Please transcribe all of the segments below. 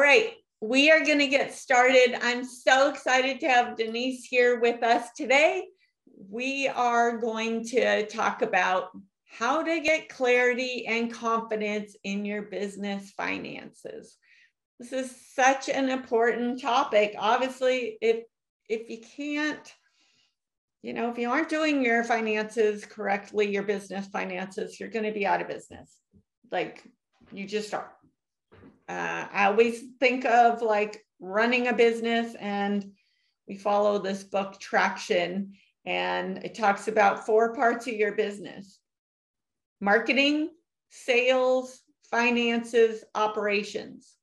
right, we are going to get started. I'm so excited to have Denise here with us today. We are going to talk about how to get clarity and confidence in your business finances. This is such an important topic. Obviously, if you can't, if you aren't doing your finances correctly, your business finances, you're going to be out of business. Like, you just are. I always think of like running a business, and we follow this book Traction, and it talks about 4 parts of your business: marketing, sales, finances, operations.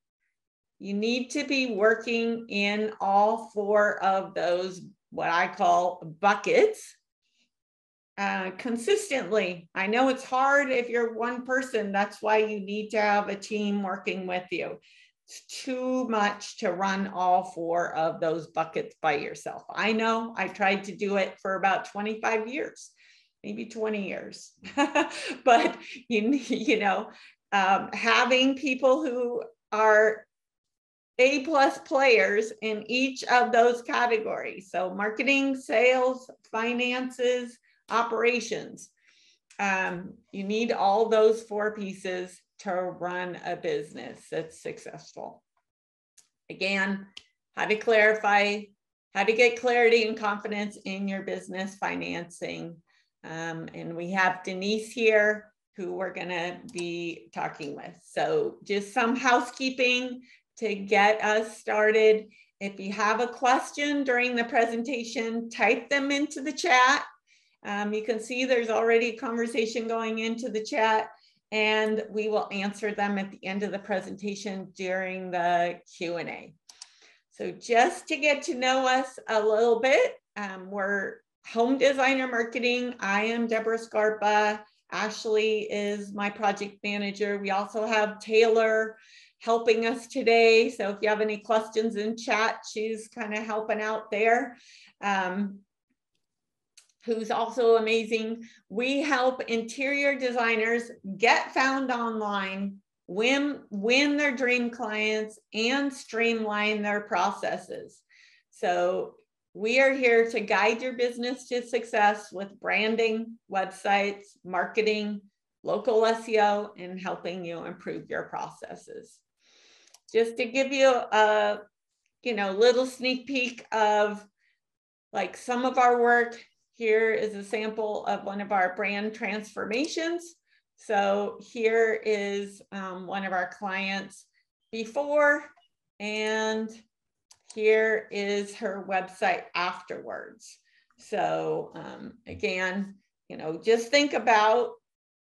You need to be working in all 4 of those, what I call buckets, consistently. I know it's hard if you're one person. That's why you need to have a team working with you. It's too much to run all 4 of those buckets by yourself. I know. I tried to do it for about 25 years, maybe 20 years. But having people who are A+ players in each of those categories. So marketing, sales, finances, operations. You need all those 4 pieces to run a business that's successful. Again, how to clarify, how to get clarity and confidence in your business financing. And we have Denise here who we're going to be talking with. So just some housekeeping to get us started. If you have a question during the presentation, type them into the chat. You can see there's already a conversation going into the chat, and we will answer them at the end of the presentation during the Q&A. So just to get to know us a little bit, we're Home Designer Marketing. I am Debra Scarpa. Ashley is my project manager. We also have Taylor helping us today. So if you have any questions in chat, she's kind of helping out there. Who's also amazing. We help interior designers get found online, win their dream clients, and streamline their processes. So we are here to guide your business to success with branding, websites, marketing, local SEO, and helping you improve your processes. Just to give you a little sneak peek of like some of our work. Here is a sample of one of our brand transformations. So here is one of our clients before, and here is her website afterwards. So again, just think about,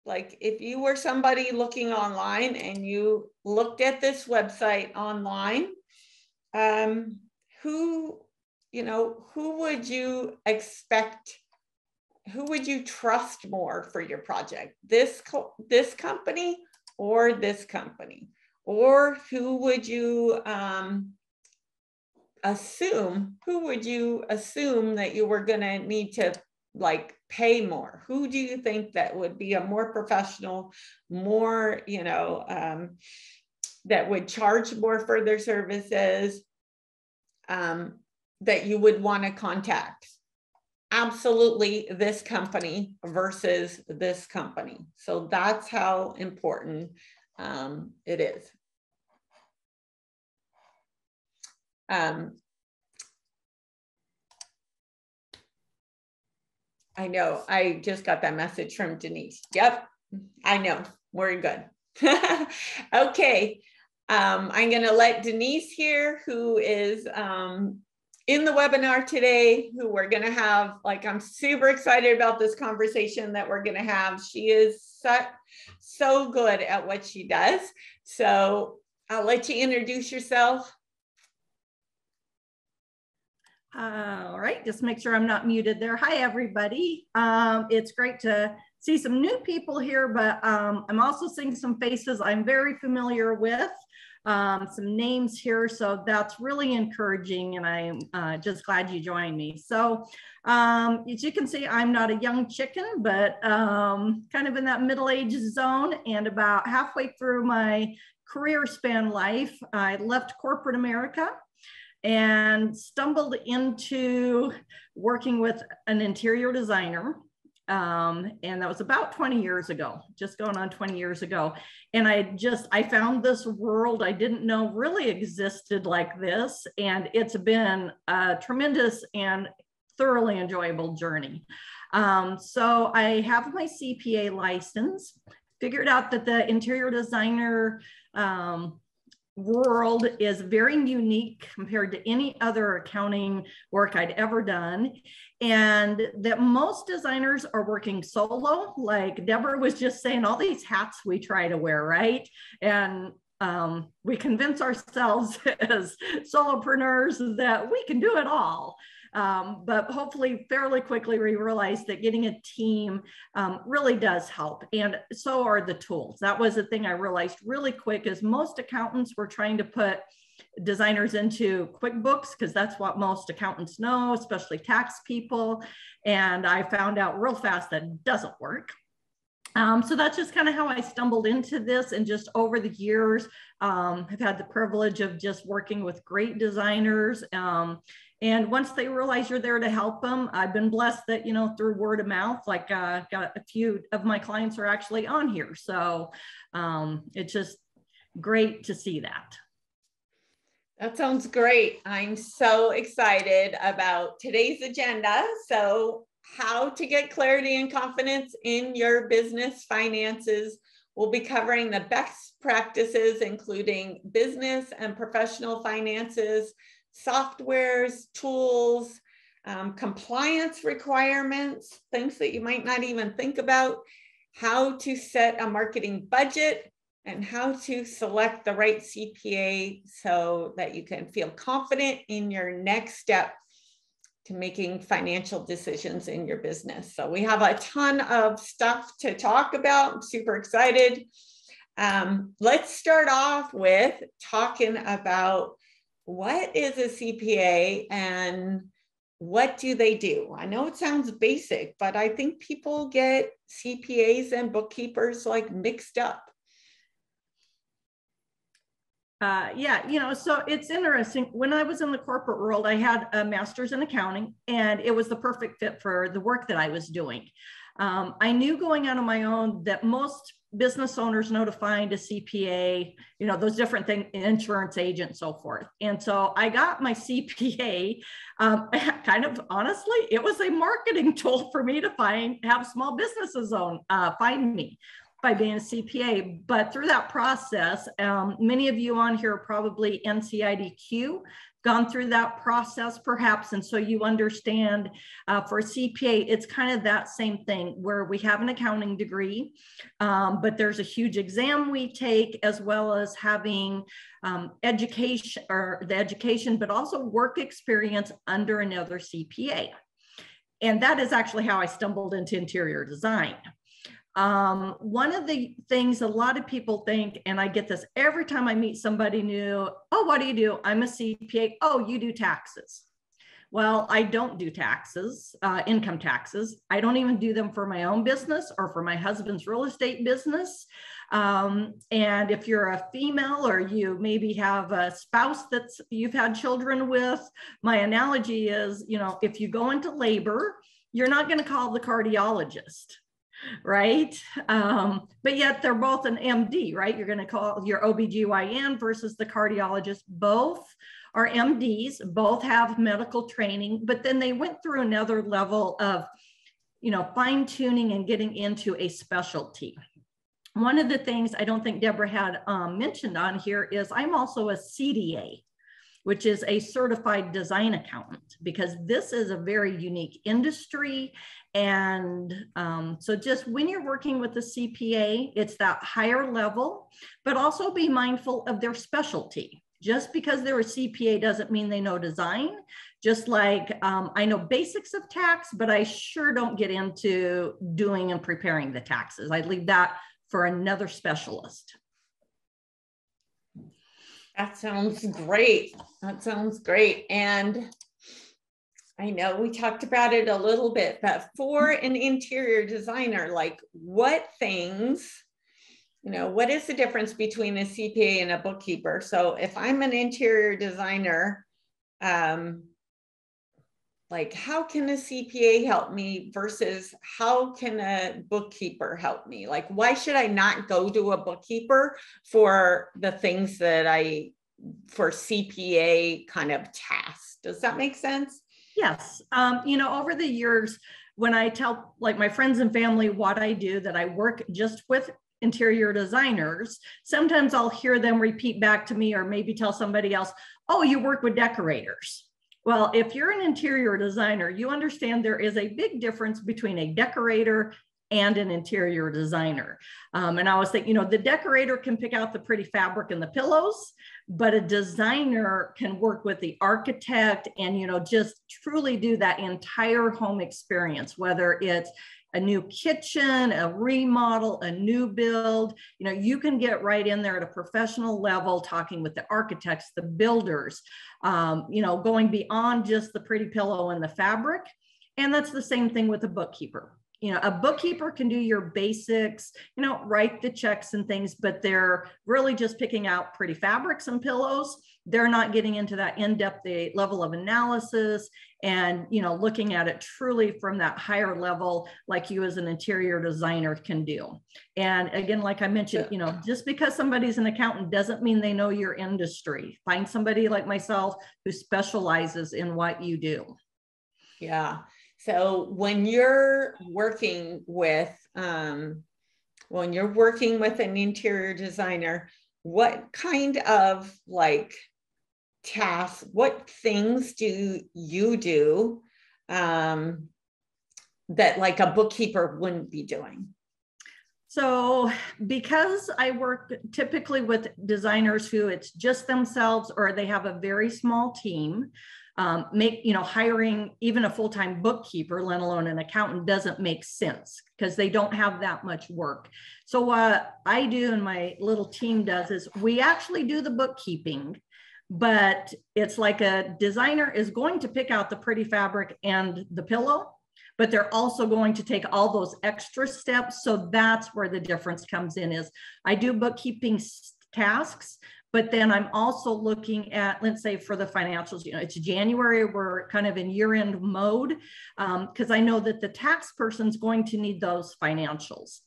like, if you were somebody looking online and you looked at this website online, who would you expect? Who would you trust more for your project? This company or this company? Or who would you assume? Who would you assume that you were going to need to like pay more? Who do you think that would be a more professional, more that would charge more for their services, that you would want to contact? Absolutely this company versus this company. So that's how important it is. I know, I just got that message from Denise. Yep, I know, we're good. Okay, I'm gonna let Denise here, who is in the webinar today, who we're gonna have, like, I'm super excited about this conversation that we're gonna have. She is so good at what she does. So I'll let you introduce yourself. All right, just make sure I'm not muted there. Hi, everybody. It's great to see some new people here, but I'm also seeing some faces I'm very familiar with, some names here. So that's really encouraging, and I'm just glad you joined me. So as you can see, I'm not a young chicken, but kind of in that middle-aged zone, and about halfway through my career span life, I left corporate America and stumbled into working with an interior designer. And that was about 20 years ago, just going on 20 years ago. And I found this world I didn't know really existed like this. And it's been a tremendous and thoroughly enjoyable journey. So I have my CPA license, figured out that the interior designer world is very unique compared to any other accounting work I'd ever done. And that most designers are working solo, like Debra was just saying, all these hats we try to wear, right? And we convince ourselves as solopreneurs that we can do it all. But hopefully fairly quickly we realized that getting a team really does help, and so are the tools. That was the thing I realized really quick, is most accountants were trying to put designers into QuickBooks because that's what most accountants know, especially tax people. And I found out real fast that it doesn't work. So that's just kind of how I stumbled into this. And just over the years, I've had the privilege of just working with great designers. And once they realize you're there to help them, I've been blessed that, you know, through word of mouth, like got a few of my clients are actually on here. So it's just great to see that. That sounds great. I'm so excited about today's agenda. So how to get clarity and confidence in your business finances. We'll be covering the best practices, including business and professional finances, softwares, tools, compliance requirements, things that you might not even think about, how to set a marketing budget, and how to select the right CPA so that you can feel confident in your next step to making financial decisions in your business. So we have a ton of stuff to talk about. I'm super excited. Let's start off with talking about what is a CPA and what do they do? I know it sounds basic, but I think people get CPAs and bookkeepers like mixed up. Yeah, you know, so it's interesting. When I was in the corporate world, I had a master's in accounting, and it was the perfect fit for the work that I was doing. I knew going out on my own that most business owners know to find a CPA, you know, those different things, insurance agent, so forth. And so I got my CPA, kind of honestly, it was a marketing tool for me to have small businesses find me by being a CPA. But through that process, many of you on here are probably NCIDQ, gone through that process perhaps. And so you understand for a CPA, it's kind of that same thing where we have an accounting degree, but there's a huge exam we take, as well as having education, but also work experience under another CPA. And that is actually how I stumbled into interior design. One of the things a lot of people think, and I get this every time I meet somebody new, oh, what do you do? I'm a CPA. Oh, you do taxes. Well, I don't do taxes, income taxes. I don't even do them for my own business or for my husband's real estate business. And if you're a female or you maybe have a spouse that you've had children with, my analogy is, you know, if you go into labor, you're not going to call the cardiologist, right? But yet they're both an MD, right? You're going to call your OBGYN versus the cardiologist. Both are MDs, both have medical training, but then they went through another level of, you know, fine tuning and getting into a specialty. One of the things I don't think Debra had mentioned on here is I'm also a CDA, which is a certified design accountant, because this is a very unique industry. And so just when you're working with a CPA, it's that higher level, but also be mindful of their specialty. Just because they're a CPA doesn't mean they know design. Just like I know basics of tax, but I sure don't get into doing and preparing the taxes. I'd leave that for another specialist. That sounds great. That sounds great. And I know we talked about it a little bit, but for an interior designer, like what things you know, what is the difference between a CPA and a bookkeeper? So if I'm an interior designer, like how can a CPA help me versus how can a bookkeeper help me? Like, why should I not go to a bookkeeper for the things that for CPA kind of tasks? Does that make sense? Yes. You know, over the years, when I tell like my friends and family what I do, that I work just with interior designers, sometimes I'll hear them repeat back to me or maybe tell somebody else, oh, you work with decorators. Well, if you're an interior designer, you understand there is a big difference between a decorator and an interior designer. And I always think, you know, the decorator can pick out the pretty fabric and the pillows, but a designer can work with the architect and, you know, just truly do that entire home experience, whether it's a new kitchen, a remodel, a new build. You know, you can get right in there at a professional level, talking with the architects, the builders, you know, going beyond just the pretty pillow and the fabric. And that's the same thing with a bookkeeper. You know, a bookkeeper can do your basics, you know, write the checks and things, but they're really just picking out pretty fabrics and pillows. They're not getting into that in-depth level of analysis and, you know, looking at it truly from that higher level, like you as an interior designer can do. And again, like I mentioned, you know, just because somebody's an accountant doesn't mean they know your industry. Find somebody like myself who specializes in what you do. Yeah. So when you're working with an interior designer, what kind of like tasks, what things do you do that like a bookkeeper wouldn't be doing? So because I work typically with designers who it's just themselves or they have a very small team, hiring even a full-time bookkeeper, let alone an accountant, doesn't make sense because they don't have that much work. So what I do and my little team does is we actually do the bookkeeping, but it's like a designer is going to pick out the pretty fabric and the pillow, but they're also going to take all those extra steps. So that's where the difference comes in. Is I do bookkeeping tasks, but then I'm also looking at, let's say for the financials, you know, it's January, we're kind of in year-end mode, because I know that the tax person's going to need those financials.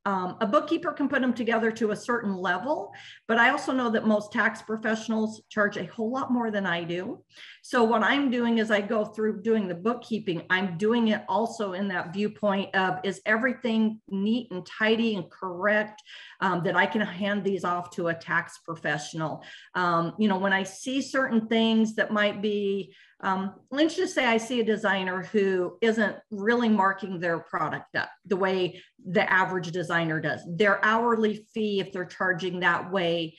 A bookkeeper can put them together to a certain level, but I also know that most tax professionals charge a whole lot more than I do. So what I'm doing is I go through doing the bookkeeping. I'm doing it also in that viewpoint of, is everything neat and tidy and correct, that I can hand these off to a tax professional. You know, when I see certain things that might be, let's just say I see a designer who isn't really marking their product up the way the average designer does. Their hourly fee, if they're charging that way,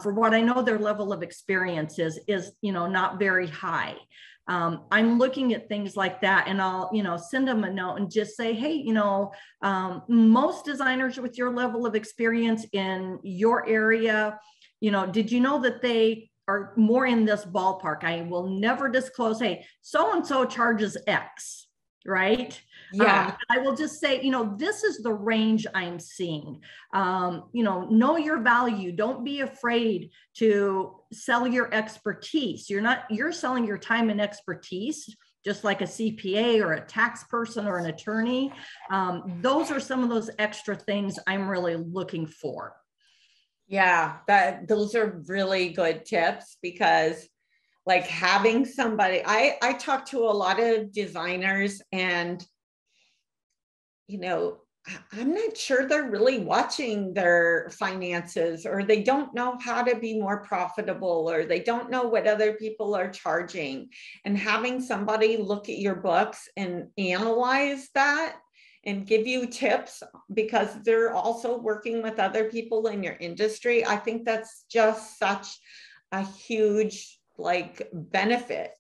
for what I know their level of experience is, you know, not very high. I'm looking at things like that and I'll, you know, send them a note and just say, hey, you know, most designers with your level of experience in your area, you know, did you know that they are more in this ballpark? I will never disclose, hey, so-and-so charges X, right? Yeah. I will just say, you know, this is the range I'm seeing. You know your value. Don't be afraid to sell your expertise. You're selling your time and expertise, just like a CPA or a tax person or an attorney. Those are some of those extra things I'm really looking for. Yeah, those are really good tips, because like having somebody, I talk to a lot of designers and, you know, I'm not sure they're really watching their finances, or they don't know how to be more profitable, or they don't know what other people are charging. And having somebody look at your books and analyze that and give you tips, because they're also working with other people in your industry, I think that's just such a huge like benefit.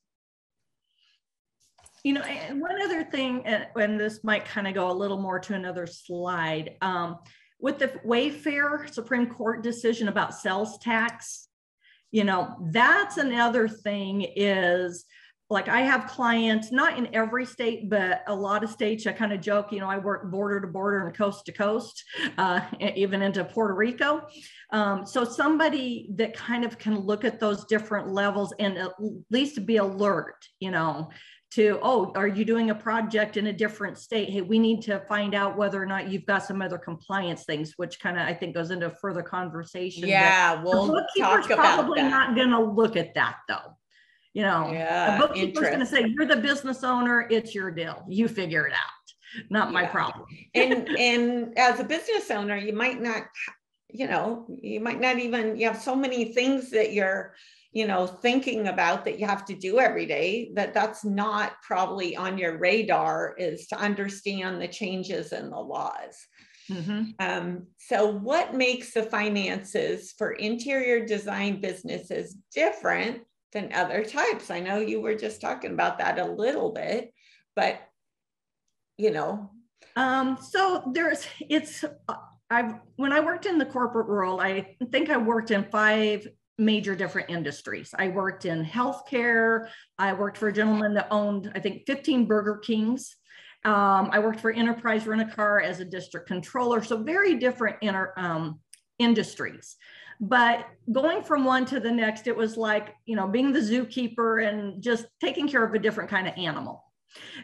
You know, and one other thing, and this might kind of go a little more to another slide, with the Wayfair Supreme Court decision about sales tax, you know, that's another thing is, like I have clients, not in every state, but a lot of states. I kind of joke, you know, I work border to border and coast to coast, even into Puerto Rico. So somebody that kind of can look at those different levels and at least be alert, you know, to, oh, are you doing a project in a different state? Hey, we need to find out whether or not you've got some other compliance things, which kind of, I think, goes into further conversation. Yeah, we'll bookkeeper's talk about probably that. not going to look at that though. You know, yeah, a bookkeeper's going to say, you're the business owner, it's your deal. You figure it out, not my problem. and as a business owner, you might not, you know, you might not even, you have so many things that you're, you know, thinking about that you have to do every day, that's not probably on your radar, is to understand the changes in the laws. So what makes the finances for interior design businesses different than other types? I know you were just talking about that a little bit, but you know. So when I worked in the corporate world, I think I worked in 5 major different industries. I worked in healthcare. I worked for a gentleman that owned, I think, 15 Burger Kings. I worked for Enterprise Rent-A-Car as a district controller. So very different industries. But going from one to the next, it was like, you know, being the zookeeper and just taking care of a different kind of animal.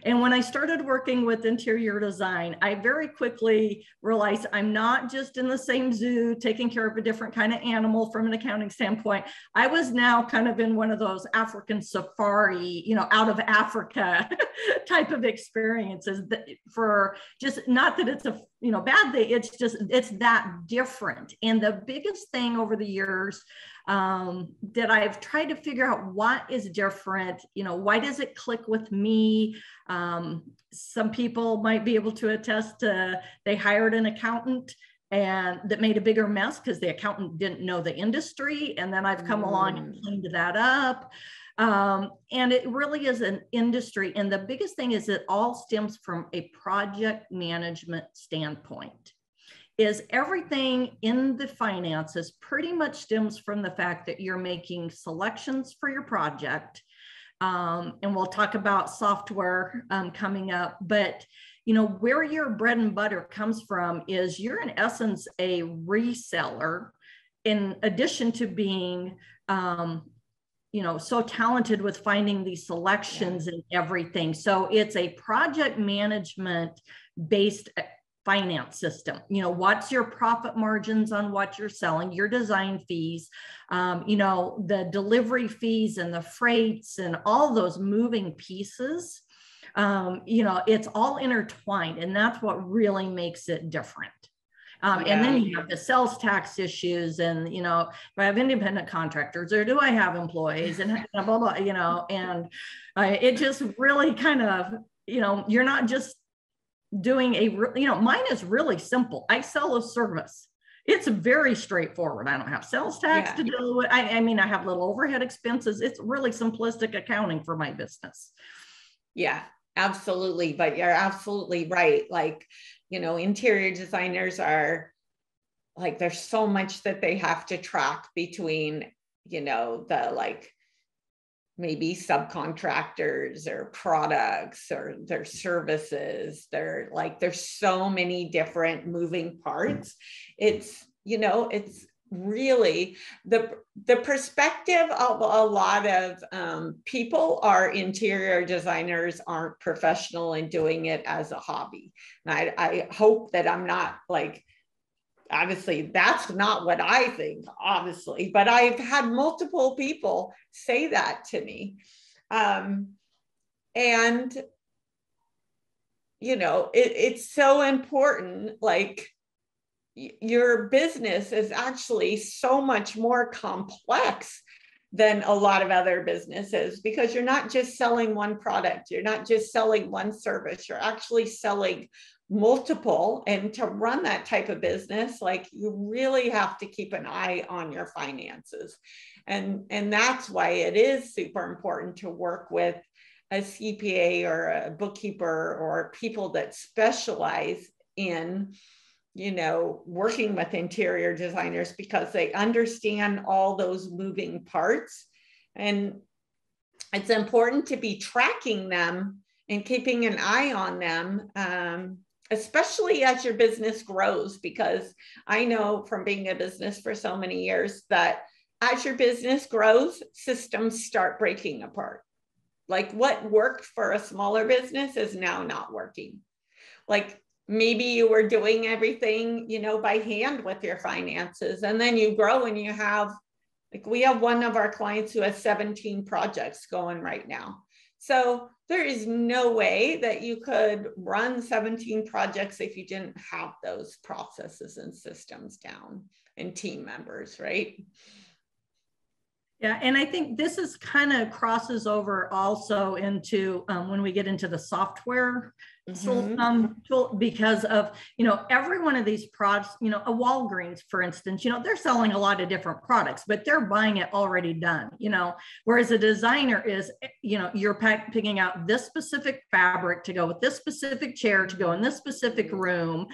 And when I started working with interior design, I very quickly realized I'm not just in the same zoo taking care of a different kind of animal from an accounting standpoint. I was now kind of in one of those African safari, you know, out of Africa type of experiences, that for just, not that it's a, you know, bad thing, it's just, it's that different. And the biggest thing over the years that I've tried to figure out what is different, you know, why does it click with me? Some people might be able to attest to, they hired an accountant and that made a bigger mess because the accountant didn't know the industry. And then I've come along and cleaned that up. And it really is an industry. And the biggest thing is it all stems from a project management standpoint. Is everything in the finances pretty much stems from the fact that you're making selections for your project. And we'll talk about software coming up, but you know, where your bread and butter comes from is you're in essence a reseller, in addition to being, you know, so talented with finding these selections and everything. So it's a project management based finance system. You know, what's your profit margins on what you're selling, your design fees, you know, the delivery fees and the freights and all those moving pieces. You know, it's all intertwined, and that's what really makes it different. And then you have the sales tax issues, and you know, do I have independent contractors or do I have employees, and blah blah blah, you know, and it just really kind of, you know, you're not just doing a, you know, mine is really simple. I sell a service. It's very straightforward. I don't have sales tax to deal with. I mean, I have little overhead expenses. It's really simplistic accounting for my business. Yeah, absolutely. But you're absolutely right. Like, you know, interior designers are like, there's so much that they have to track between, you know, the like maybe subcontractors or products or their services. They're like, there's so many different moving parts. It's, you know, it's really the perspective of a lot of people are interior designers aren't professional in doing it as a hobby. And I hope that I'm not like, obviously that's not what I think, obviously, but I've had multiple people say that to me. And, you know, it's so important. Like, your business is actually so much more complex than a lot of other businesses, because you're not just selling one product. You're not just selling one service. You're actually selling multiple. And to run that type of business, like, you really have to keep an eye on your finances. And that's why it is super important to work with a CPA or a bookkeeper or people that specialize in, you know, working with interior designers, because they understand all those moving parts. And it's important to be tracking them and keeping an eye on them, especially as your business grows, because I know from being a business for so many years that as your business grows, systems start breaking apart. Like what worked for a smaller business is now not working. Like maybe you were doing everything, by hand with your finances, and then you grow and you have, like we have one of our clients who has 17 projects going right now. So there is no way that you could run 17 projects if you didn't have those processes and systems down and team members, right? Yeah, and I think this is kind of crosses over also into when we get into the software tool, because of, every one of these products, a Walgreens, for instance, they're selling a lot of different products, but they're buying it already done, whereas a designer is, you're picking out this specific fabric to go with this specific chair to go in this specific room,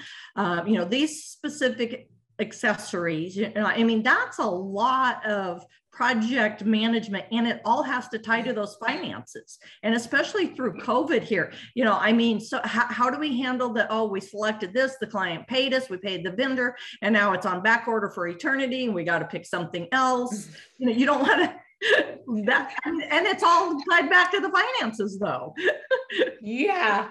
these specific accessories. I mean, that's a lot of project management, and it all has to tie to those finances, and especially through COVID here, so how do we handle that? Oh, we selected this, the client paid us, we paid the vendor, and now it's on back order for eternity and we got to pick something else. You don't want to that, and it's all tied back to the finances though. Yeah,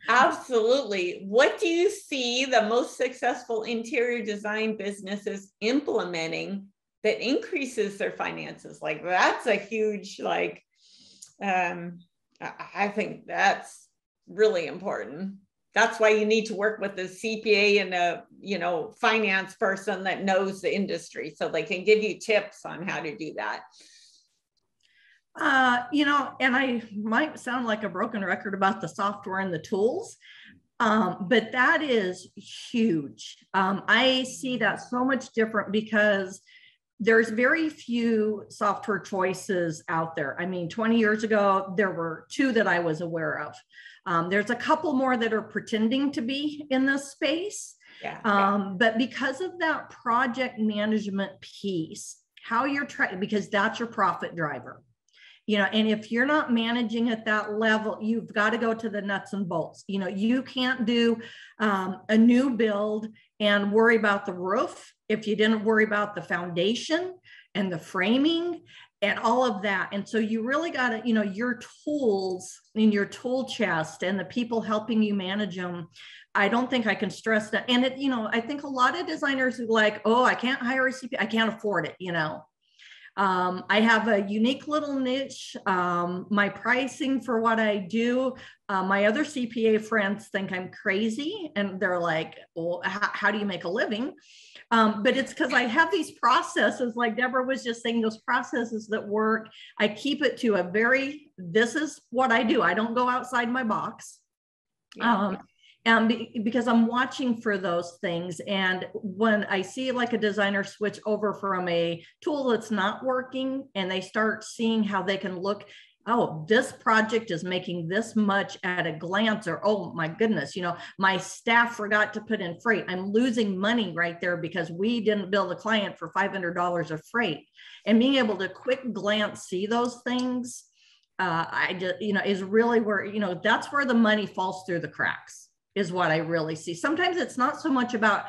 absolutely. What do you see the most successful interior design businesses implementing that increases their finances? Like that's a huge, I think that's really important. That's why you need to work with a CPA and a, finance person that knows the industry, so they can give you tips on how to do that. And I might sound like a broken record about the software and the tools, but that is huge. I see that so much different because there's very few software choices out there. I mean, 20 years ago, there were 2 that I was aware of. There's a couple more that are pretending to be in this space. But because of that project management piece, how you're trying, because that's your profit driver. And if you're not managing at that level, you've got to go to the nuts and bolts. You can't do a new build and worry about the roof if you didn't worry about the foundation and the framing and all of that. And so you really got to, your tools in your tool chest and the people helping you manage them. I don't think I can stress that. And it, I think a lot of designers are like, oh, I can't hire a CPA, I can't afford it, I have a unique little niche. My pricing for what I do, my other CPA friends think I'm crazy, and they're like, well, how do you make a living? But it's because I have these processes, like Deborah was just saying, those processes that work. I keep it to this is what I do. I don't go outside my box. And because I'm watching for those things. And when I see like a designer switch over from a tool that's not working, and they start seeing how they can look, oh, this project is making this much at a glance, or, oh my goodness, my staff forgot to put in freight. I'm losing money right there because we didn't bill the client for $500 of freight. And being able to quick glance see those things, I just, is really where, that's where the money falls through the cracks, is what I really see. Sometimes it's not so much about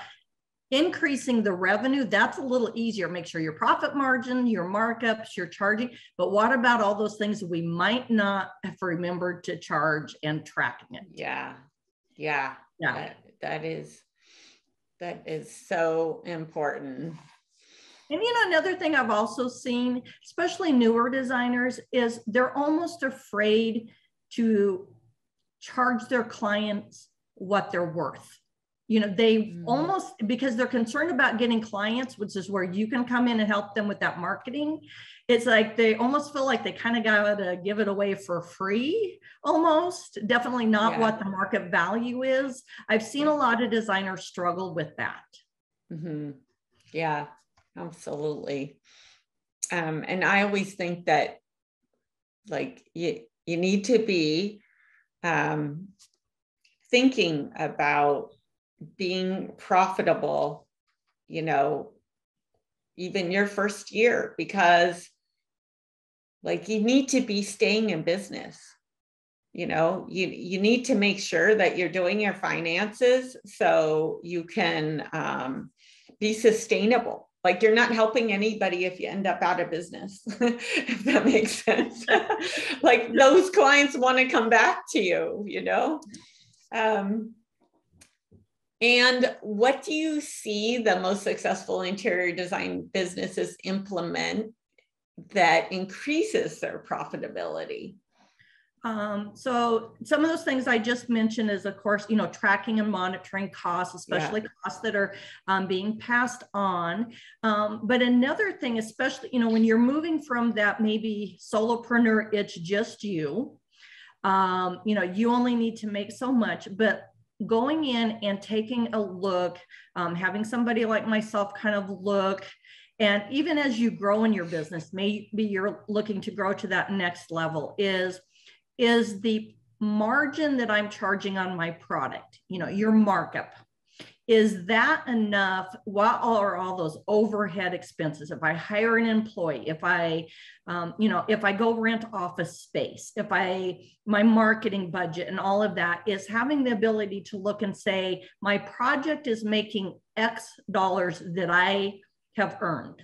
increasing the revenue. That's a little easier. Make sure your profit margin, your markups, your charging. But what about all those things that we might not have remembered to charge and tracking it? Yeah. That is so important. And another thing I've also seen, especially newer designers, is they're almost afraid to charge their clients what they're worth. They almost, because they're concerned about getting clients, which is where you can come in and help them with that marketing. It's like they almost feel like they kind of got to give it away for free, almost. Definitely not what the market value is. I've seen a lot of designers struggle with that. Yeah, absolutely. And I always think that, like, you need to be thinking about being profitable, even your first year, because like you need to be staying in business. You know, you need to make sure that you're doing your finances so you can be sustainable. Like you're not helping anybody if you end up out of business, if that makes sense. Like those clients want to come back to you, you know? And what do you see the most successful interior design businesses implement that increases their profitability? So some of those things I just mentioned is, of course, you know, tracking and monitoring costs, especially costs that are being passed on. But another thing, especially, you know, when you're moving from that maybe solopreneur, it's just you know, you only need to make so much, but going in and taking a look, having somebody like myself kind of look, and even as you grow in your business, maybe you're looking to grow to that next level, is the margin that I'm charging on my product, you know, your markup, is that enough? What are all those overhead expenses? If I hire an employee, if I, you know, if I go rent office space, if my marketing budget and all of that, is having the ability to look and say, my project is making X dollars that I have earned.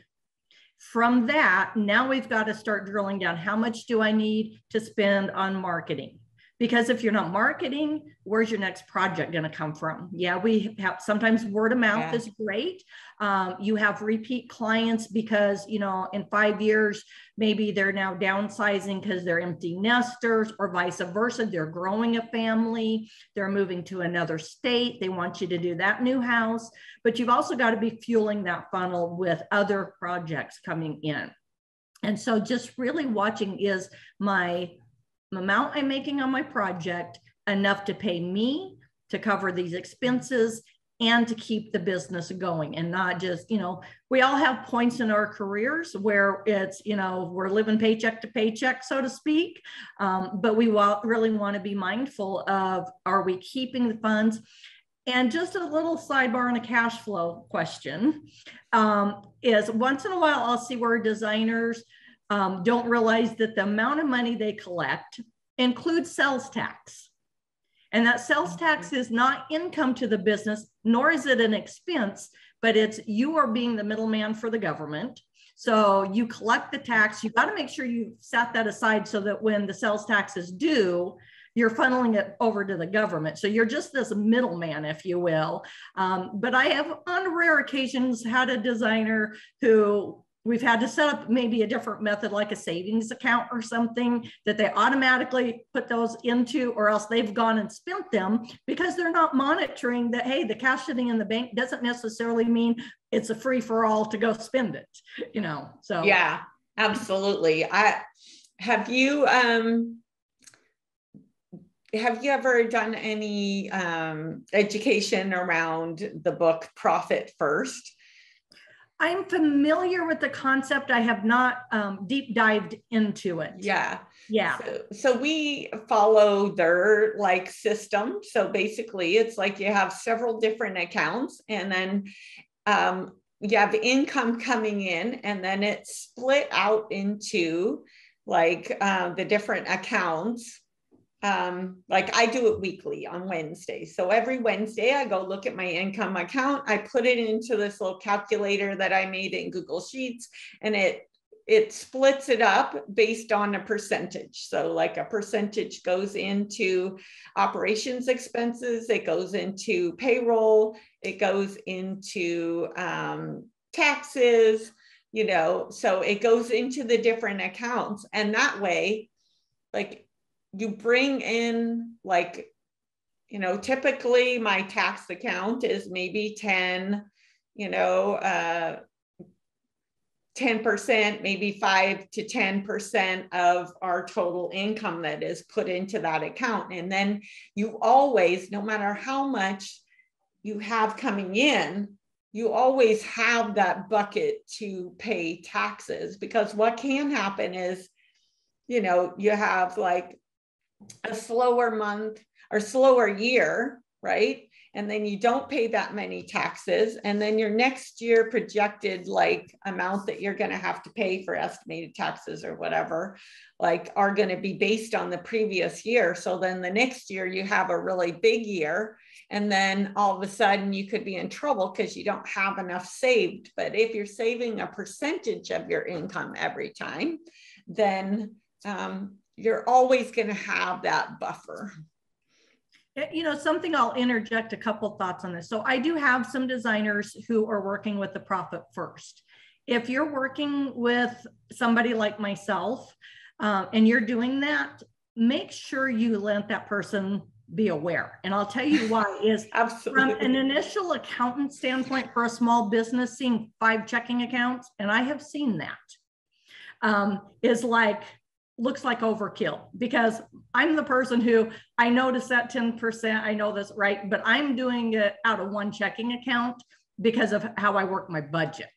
From that, now we've got to start drilling down. How much do I need to spend on marketing? Because if you're not marketing, where's your next project going to come from? Yeah, we have sometimes word of mouth is great. You have repeat clients because, you know, in 5 years, maybe they're now downsizing because they're empty nesters, or vice versa. They're growing a family. They're moving to another state. They want you to do that new house. But you've also got to be fueling that funnel with other projects coming in. And so just really watching, is my amount I'm making on my project enough to pay me to cover these expenses and to keep the business going, and not just, you know, we all have points in our careers where it's, you know, we're living paycheck to paycheck, so to speak. But we really want to be mindful of, are we keeping the funds? And just a little sidebar on a cash flow question is, once in a while, I'll see where designers don't realize that the amount of money they collect includes sales tax. And that sales tax is not income to the business, nor is it an expense, but it's, you are being the middleman for the government. So you collect the tax, you got to make sure you set that aside so that when the sales tax is due, you're funneling it over to the government. So you're just this middleman, if you will. But I have on rare occasions had a designer who we've had to set up maybe a different method, like a savings account or something, that they automatically put those into, or else they've gone and spent them, because they're not monitoring that, hey, the cash sitting in the bank doesn't necessarily mean it's a free for all to go spend it, you know? So yeah, absolutely. Have you ever done any education around the book Profit First? I'm familiar with the concept. I have not deep dived into it. Yeah. Yeah. So we follow their like system. So basically it's like you have several different accounts, and then you have income coming in, and then it's split out into like the different accounts. Like I do it weekly on Wednesday. So every Wednesday I go look at my income account. I put it into this little calculator that I made in Google Sheets, and it splits it up based on a percentage. So like a percentage goes into operations expenses, it goes into payroll, it goes into taxes, you know, so it goes into the different accounts. And that way, like, you bring in, like, you know, typically my tax account is maybe 10, you know, 10%, maybe 5 to 10% of our total income that is put into that account. And then you always, no matter how much you have coming in, you always have that bucket to pay taxes, because what can happen is, you know, you have like a slower month or slower year, right? and then you don't pay that many taxes, and then your next year projected like amount that you're going to have to pay for estimated taxes or whatever, like are going to be based on the previous year. So then the next year you have a really big year, and then all of a sudden you could be in trouble because you don't have enough saved. But if you're saving a percentage of your income every time, then you're always going to have that buffer. You know, something, I'll interject a couple thoughts on this. So I do have some designers who are working with the profit first. If you're working with somebody like myself and you're doing that, make sure you let that person be aware. And I'll tell you why is from an initial accountant standpoint for a small business, seeing 5 checking accounts, and I have seen that, is like, looks like overkill, because I'm the person who, I notice that 10%, I know this, right? But I'm doing it out of 1 checking account because of how I work my budget.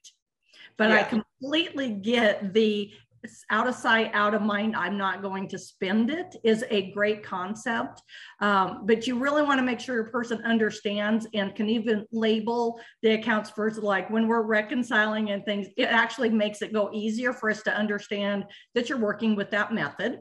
But yeah. I completely get the out of sight, out of mind, I'm not going to spend it is a great concept. But you really want to make sure your person understands and can even label the accounts first. Like when we're reconciling and things, it actually makes it go easier for us to understand that you're working with that method.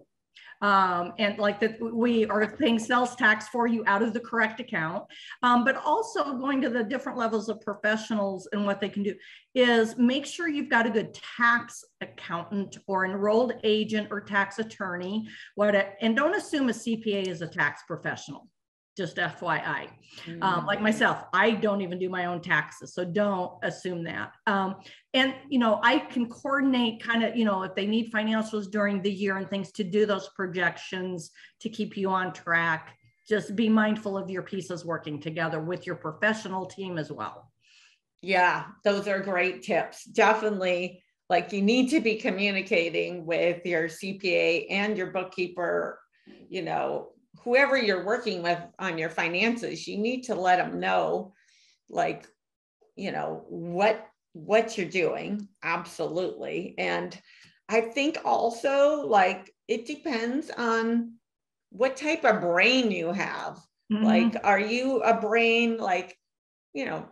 And like that we are paying sales tax for you out of the correct account, but also going to the different levels of professionals and what they can do is make sure you've got a good tax accountant or enrolled agent or tax attorney, and don't assume a CPA is a tax professional. Just FYI, like myself, I don't even do my own taxes. So don't assume that. And, you know, I can coordinate kind of, you know, if they need financials during the year and things to do those projections to keep you on track. Just be mindful of your pieces working together with your professional team as well. Yeah, those are great tips. Definitely, like you need to be communicating with your CPA and your bookkeeper, you know, whoever you're working with on your finances. You need to let them know, like, you know, what you're doing. Absolutely. And I think also, like, it depends on what type of brain you have. Mm-hmm. Like, are you a brain, like, you know,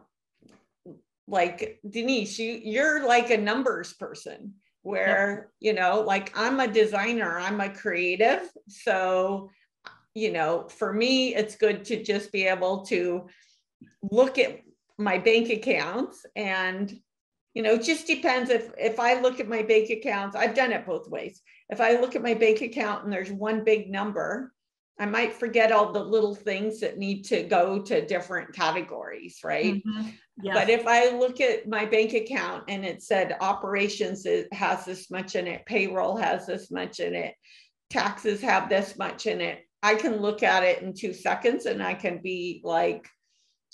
like Denise, you're like a numbers person where, you know, like I'm a designer, I'm a creative. So you know, for me, it's good to just be able to look at my bank accounts and, you know, it just depends if I look at my bank accounts, I've done it both ways. If I look at my bank account and there's one big number, I might forget all the little things that need to go to different categories, right? Mm-hmm. Yes. But if I look at my bank account and it said operations, it has this much in it, payroll has this much in it, taxes have this much in it, I can look at it in 2 seconds and I can be like,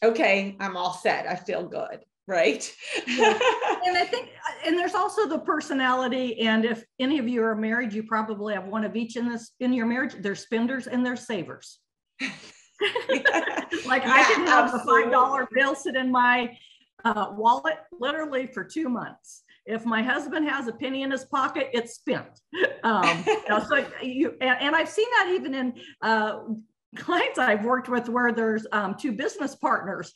okay, I'm all set. I feel good. Right. Yeah. And I think, and there's also the personality. And if any of you are married, you probably have one of each in your marriage. There's spenders and there's savers. Like yeah, I can have absolutely. A $5 bill sit in my wallet literally for 2 months. If my husband has a penny in his pocket, it's spent. So and I've seen that even in clients I've worked with where there's 2 business partners.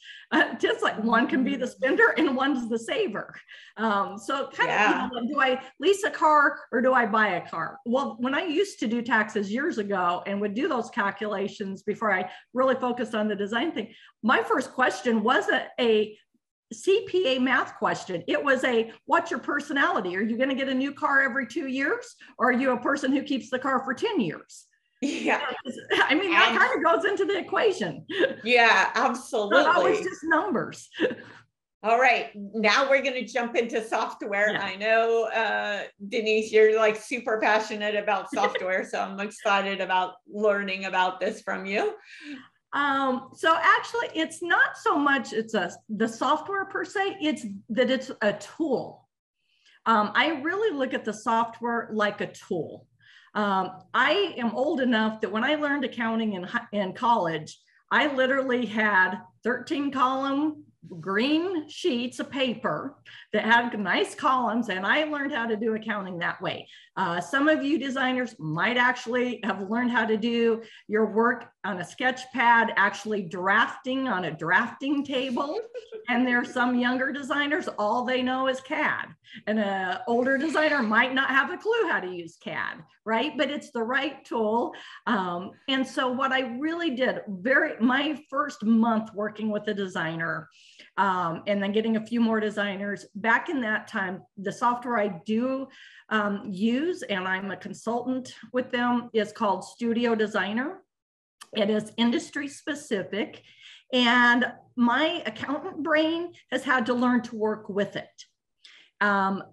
Just like one can be the spender and one's the saver. So kind of, you know, do I lease a car or do I buy a car? Well, when I used to do taxes years ago and would do those calculations before I really focused on the design thing, my first question wasn't a CPA math question. It was what's your personality? Are you going to get a new car every 2 years? Or are you a person who keeps the car for 10 years? Yeah. I mean, that kind of goes into the equation. Yeah, absolutely. Not always just numbers. All right. Now we're going to jump into software. Yeah. I know, Denise, you're like super passionate about software. So I'm excited about learning about this from you. So actually it's not so much the software per se, it's that it's a tool. I really look at the software like a tool. I am old enough that when I learned accounting in college, I literally had 13 column green sheets of paper that had nice columns, and I learned how to do accounting that way. Some of you designers might actually have learned how to do your work on a sketch pad, actually drafting on a drafting table. And there's some younger designers, all they know is CAD. And an older designer might not have a clue how to use CAD, right? But it's the right tool. And so what I really did, my first month working with a designer, and then getting a few more designers, back in that time, the software I do use, and I'm a consultant with them, is called Studio Designer. It is industry specific, and my accountant brain has had to learn to work with it.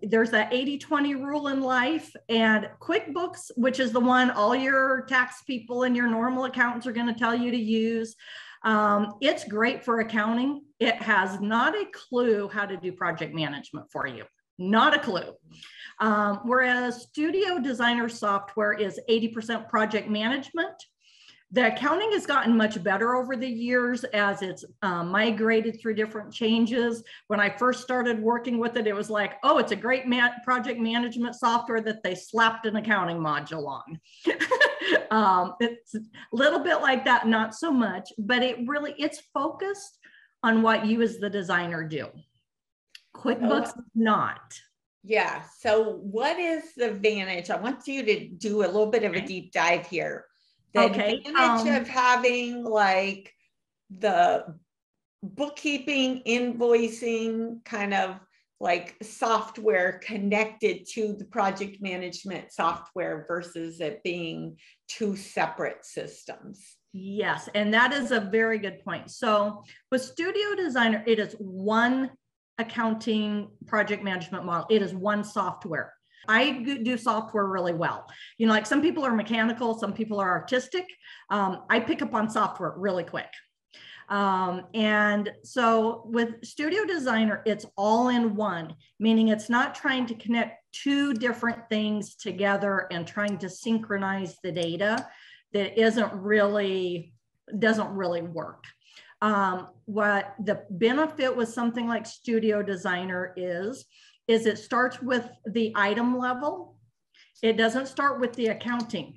There's that 80-20 rule in life, and QuickBooks, which is the one all your tax people and your normal accountants are going to tell you to use. It's great for accounting. It has not a clue how to do project management for you. Not a clue. Whereas Studio Designer software is 80% project management. The accounting has gotten much better over the years as it's migrated through different changes. When I first started working with it, it was like, oh, it's a great project management software that they slapped an accounting module on. It's a little bit like that, not so much, but it's focused on what you as the designer do. QuickBooks is not. Yeah. So what is the advantage? I want you to do a little bit of a deep dive here. The advantage of having like the bookkeeping, invoicing kind of like software connected to the project management software versus it being two separate systems. Yes, and that is a very good point. So with Studio Designer, it is one accounting project management model. It is one software. I do software really well. You know, like some people are mechanical, some people are artistic. I pick up on software really quick. And so with Studio Designer, it's all in one, meaning it's not trying to connect two different things together and trying to synchronize the data that doesn't really work. What the benefit with something like Studio Designer is it starts with the item level. It doesn't start with the accounting.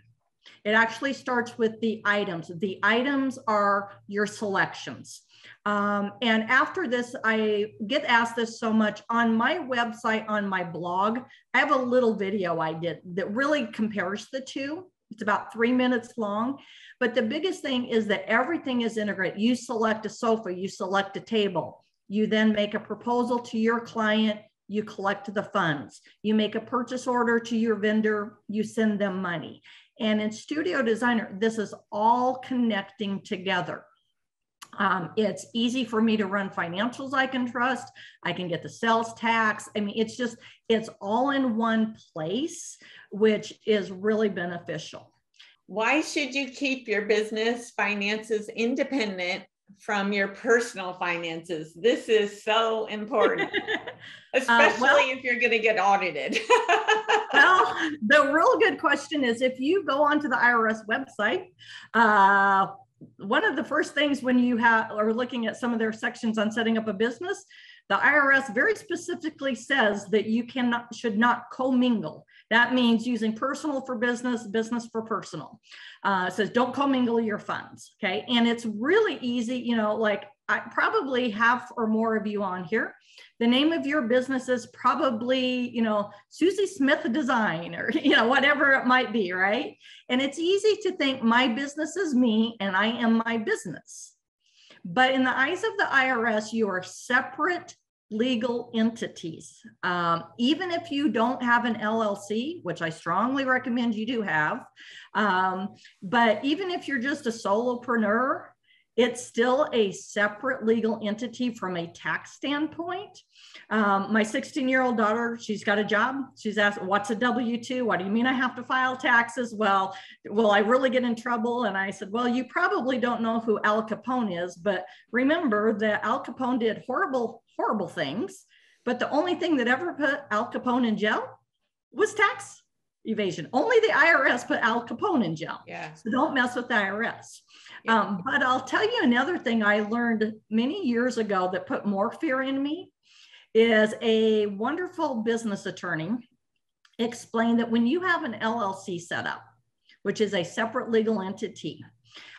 It actually starts with the items. The items are your selections. And after this, I get asked this so much on my website, on my blog. I have a little video I did that really compares the two. It's about 3 minutes long. But the biggest thing is that everything is integrated. You select a sofa, you select a table. You then make a proposal to your client. You collect the funds. You make a purchase order to your vendor. You send them money. And in Studio Designer, this is all connecting together. It's easy for me to run financials I can trust. I can get the sales tax. I mean, it's all in one place, which is really beneficial. Why should you keep your business finances independent from your personal finances? This is so important, especially if you're going to get audited. Well, the real good question is if you go onto the IRS website, one of the first things when you are looking at some of their sections on setting up a business, the IRS very specifically says that you should not commingle. That means using personal for business, business for personal. It says don't commingle your funds, okay? And it's really easy, you know, like I probably half or more of you on here. The name of your business is probably, you know, Susie Smith Design or, you know, whatever it might be, right? And it's easy to think my business is me and I am my business. But in the eyes of the IRS, you are separate legal entities. Even if you don't have an LLC, which I strongly recommend you do have, but even if you're just a solopreneur, it's still a separate legal entity from a tax standpoint. My 16-year-old daughter, she's got a job. She's asked, what's a W-2? What do you mean I have to file taxes? Well, will I really get in trouble? And I said, well, you probably don't know who Al Capone is, but remember that Al Capone did horrible things, but the only thing that ever put Al Capone in jail was tax evasion. Only the IRS put Al Capone in jail. Yeah. So don't mess with the IRS. Yeah. But I'll tell you another thing I learned many years ago that put more fear in me is a wonderful business attorney explained that when you have an LLC set up, which is a separate legal entity,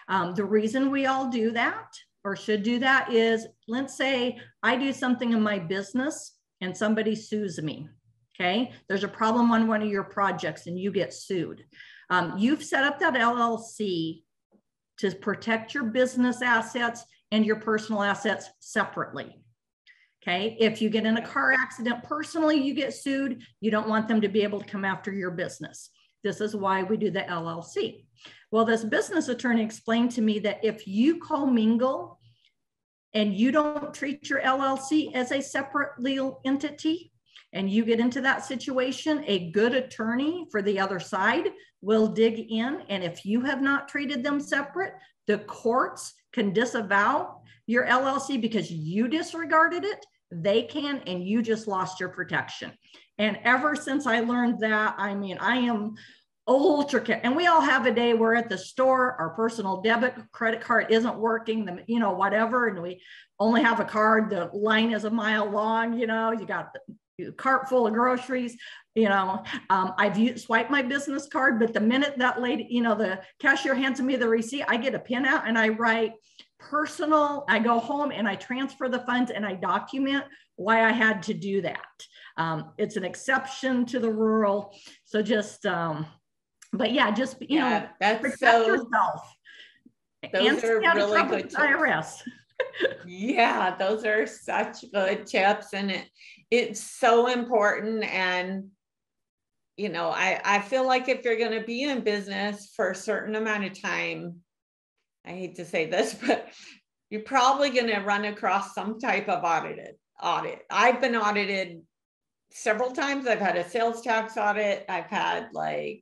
the reason we all do that or should do that is, let's say I do something in my business and somebody sues me. Okay, there's a problem on one of your projects and you get sued. You've set up that LLC to protect your business assets and your personal assets separately. Okay, if you get in a car accident personally, you get sued, you don't want them to be able to come after your business. This is why we do the LLC. Well, this business attorney explained to me that if you commingle and you don't treat your LLC as a separate legal entity, and you get into that situation, a good attorney for the other side will dig in. And if you have not treated them separate, the courts can disavow your LLC because you disregarded it. They can, and you just lost your protection. And ever since I learned that, I mean, I am ultra, and we all have a day we're at the store, our personal debit credit card isn't working, whatever, and we only have a card, the line is a mile long, you got the cart full of groceries, I've swiped my business card, but the minute that lady, the cashier hands me the receipt, I get a pin out and I write personal, I go home and I transfer the funds and I document why I had to do that. It's an exception to the rule. So just, but yeah, just, that's protect so, yourself. those are really good tips. IRS. Yeah, those are such good tips, and it's so important. And I feel like if you're going to be in business for a certain amount of time, I hate to say this, but you're probably going to run across some type of audit. I've been audited several times. I've had a sales tax audit. I've had an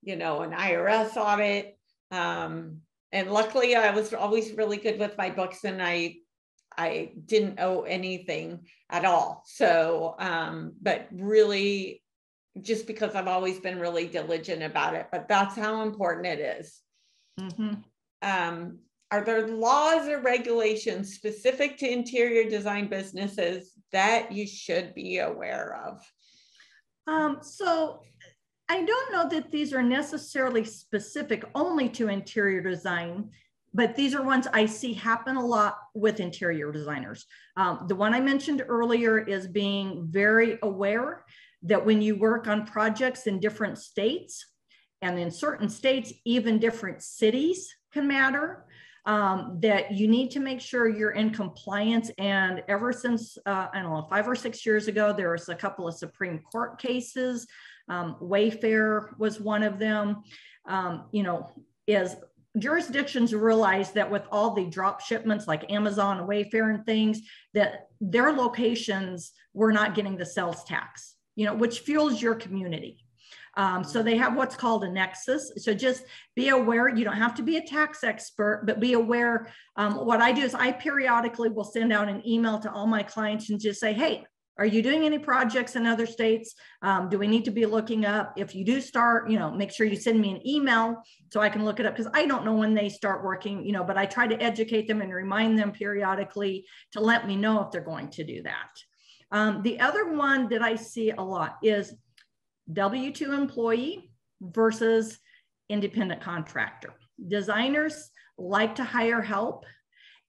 IRS audit. And luckily I was always really good with my books, and I didn't owe anything at all. So, but really just because I've always been really diligent about it, but that's how important it is. Mm-hmm. Are there laws or regulations specific to interior design businesses that you should be aware of? So I don't know that these are necessarily specific only to interior design, but these are ones I see happen a lot with interior designers. The one I mentioned earlier is being very aware that when you work on projects in different states, and in certain states, even different cities can matter, that you need to make sure you're in compliance. And ever since, 5 or 6 years ago, there was a couple of Supreme Court cases. Wayfair was one of them, is jurisdictions realize that with all the drop shipments like Amazon and Wayfair and things, that their locations were not getting the sales tax, which fuels your community. So they have what's called a nexus. So just be aware. You don't have to be a tax expert, but be aware. What I do is I periodically will send out an email to all my clients and just say, hey, are you doing any projects in other states? Do we need to be looking up? If you do start, make sure you send me an email so I can look it up, because I don't know when they start working, but I try to educate them and remind them periodically to let me know if they're going to do that. The other one that I see a lot is W-2 employee versus independent contractor. Designers like to hire help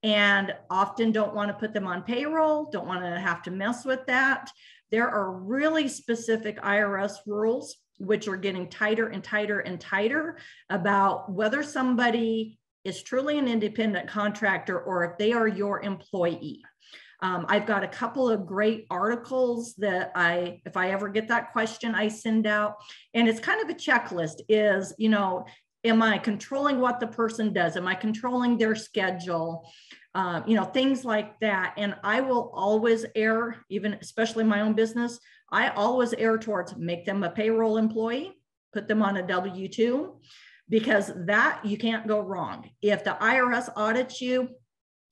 and often don't want to put them on payroll, don't want to have to mess with that. There are really specific IRS rules, which are getting tighter and tighter and tighter, about whether somebody is truly an independent contractor or if they are your employee. I've got a couple of great articles that if I ever get that question, I send out, and it's kind of a checklist is, am I controlling what the person does? Am I controlling their schedule? Things like that. And I will always err, even especially my own business, I always err towards make them a payroll employee, put them on a W-2, because that you can't go wrong. If the IRS audits you,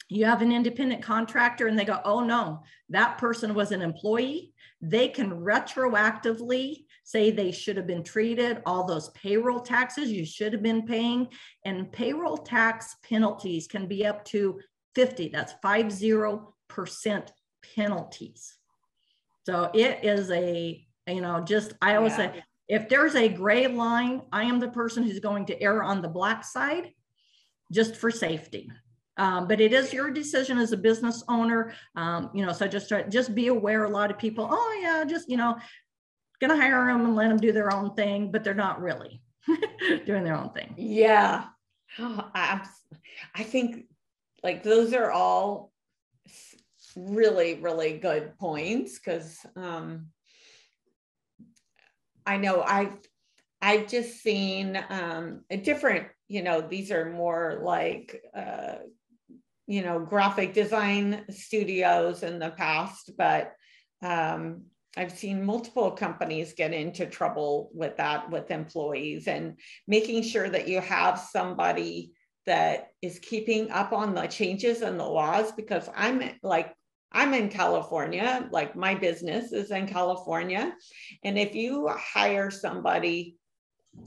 You have an independent contractor and they go, oh no, that person was an employee. They can retroactively say they should have been treated, all those payroll taxes you should have been paying, and payroll tax penalties can be up to 50, that's 50% penalties. So it is a, I always say, if there's a gray line, I am the person who's going to err on the black side just for safety. But it is your decision as a business owner. So just be aware. A lot of people, oh yeah, just, gonna hire them and let them do their own thing, but they're not really doing their own thing. Yeah. Oh, I think like those are all really, really good points, because I know I've just seen a different, these are more like, graphic design studios in the past, but I've seen multiple companies get into trouble with that, with employees, and making sure that you have somebody that is keeping up on the changes and the laws, because I'm in California, like my business is in California. And if you hire somebody,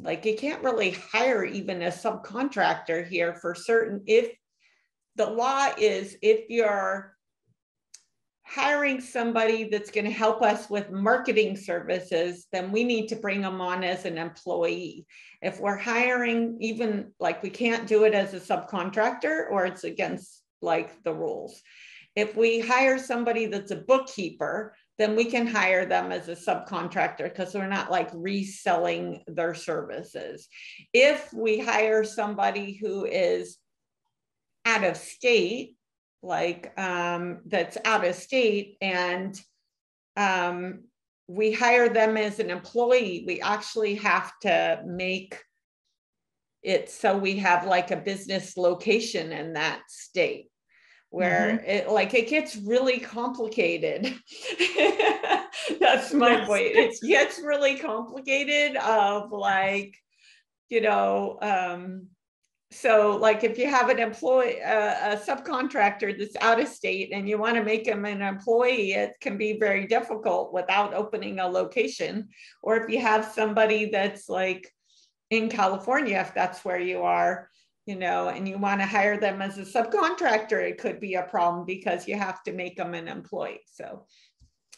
like you can't really hire even a subcontractor here for certain, if the law is, if you're hiring somebody that's going to help us with marketing services, then we need to bring them on as an employee. If we're hiring, even like we can't do it as a subcontractor, or it's against like the rules. If we hire somebody that's a bookkeeper, then we can hire them as a subcontractor, because we're not like reselling their services. If we hire somebody who is out of state, like that's out of state, and we hire them as an employee, we actually have to make it so we have like a business location in that state, where it gets really complicated. That's my point. It gets really complicated of like, so like if you have an employee, a subcontractor that's out of state, and you want to make them an employee, it can be very difficult without opening a location. Or if you have somebody that's like in California, if that's where you are, and you want to hire them as a subcontractor, it could be a problem because you have to make them an employee. So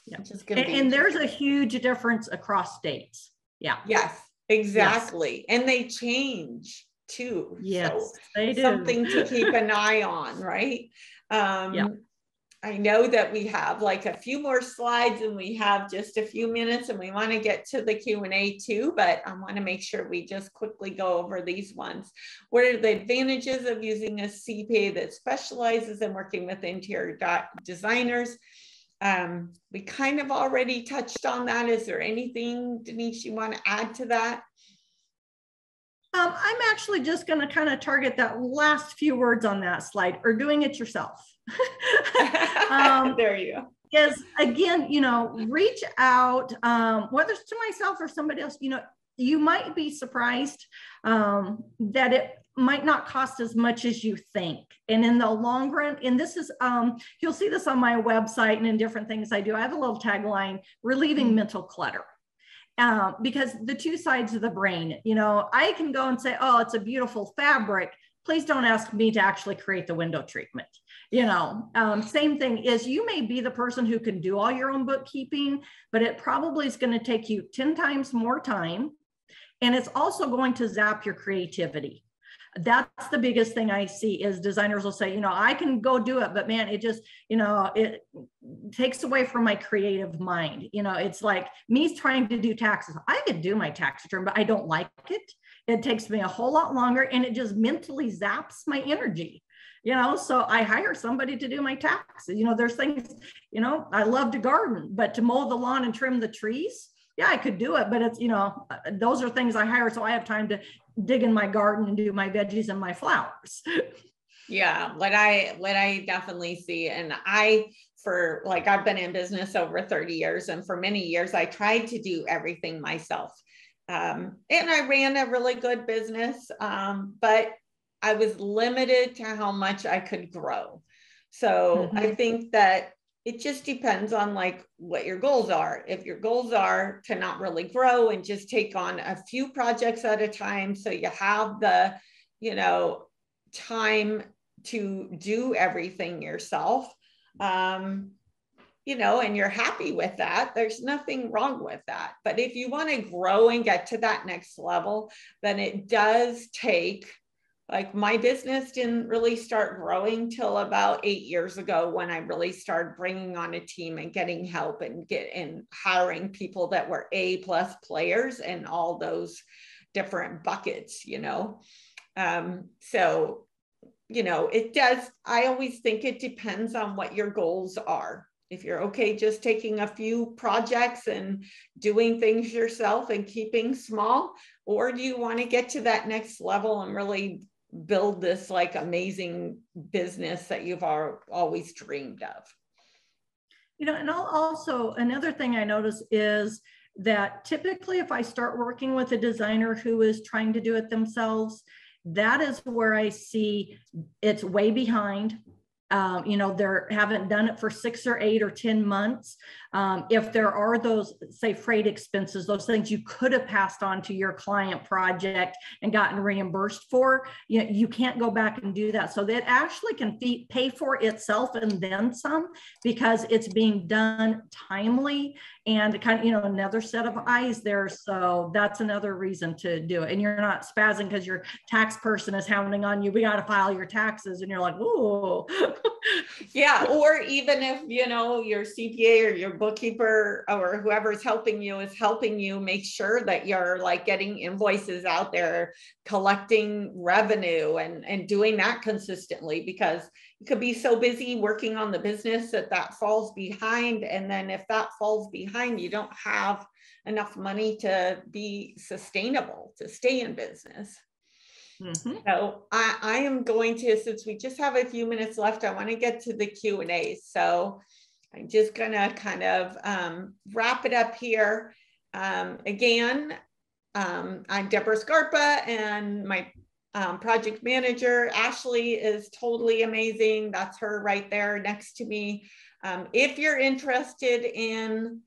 yeah, and there's a huge difference across states. Yeah. Yes, exactly. Yes. And they change too. Yes, so they do. Something to keep an eye on, right? Yeah. I know that we have like a few more slides and we have just a few minutes, and we want to get to the Q&A too, but I want to make sure we just quickly go over these ones. What are the advantages of using a CPA that specializes in working with interior designers? We kind of already touched on that. Is there anything, Denise, you want to add to that? I'm actually just going to kind of target that last few words on that slide, or doing it yourself. There you go. Because again, reach out, whether it's to myself or somebody else, you might be surprised that it might not cost as much as you think. And in the long run, and this is, you'll see this on my website and in different things I do, I have a little tagline, relieving mental clutter. Because the two sides of the brain, I can go and say, oh, it's a beautiful fabric. Please don't ask me to actually create the window treatment. Same thing is, you may be the person who can do all your own bookkeeping, but it probably is going to take you 10 times more time. And it's also going to zap your creativity. That's the biggest thing I see is designers will say, I can go do it, but man, it just, it takes away from my creative mind. It's like me trying to do taxes. I could do my tax return, but I don't like it. It takes me a whole lot longer, and it just mentally zaps my energy. So I hire somebody to do my taxes. There's things, I love to garden, but to mow the lawn and trim the trees, yeah, I could do it, but it's, those are things I hire so I have time to dig in my garden and do my veggies and my flowers. Yeah, what I definitely see, and I've been in business over 30 years, and for many years I tried to do everything myself. And I ran a really good business, but I was limited to how much I could grow. So I think that it just depends on like what your goals are. If your goals are to not really grow and just take on a few projects at a time, so you have the, you know, time to do everything yourself, you know, and you're happy with that, there's nothing wrong with that. But if you want to grow and get to that next level, then it does take, like my business didn't really start growing till about 8 years ago, when I really started bringing on a team and getting help and hiring people that were A+ players in all those different buckets, you know. So, you know, it does, I always think it depends on what your goals are. If you're okay just taking a few projects and doing things yourself and keeping small, or do you want to get to that next level and really build this like amazing business that you've always dreamed of? You know, and also another thing I notice is that typically if I start working with a designer who is trying to do it themselves, that is where I see it's way behind. You know, they haven't done it for 6 or 8 or 10 months. If there are those, say, freight expenses, those things you could have passed on to your client project and gotten reimbursed for, you know, you can't go back and do that. So that actually can pay for itself and then some, because it's being done timely and kind of, you know, another set of eyes there. So that's another reason to do it. And you're not spazzing because your tax person is hounding on you. We got to file your taxes. And you're like, ooh. Yeah. Or even if, you know, your CPA or your bookkeeper or whoever's helping you is helping you make sure that you're like getting invoices out there, collecting revenue and doing that consistently, because you could be so busy working on the business that falls behind. And then if that falls behind, you don't have enough money to be sustainable, to stay in business. So I am going to, since we just have a few minutes left, I want to get to the Q&A. So I'm just going to kind of wrap it up here. Again, I'm Debra Scarpa, and my project manager, Ashley, is totally amazing. That's her right there next to me. If you're interested in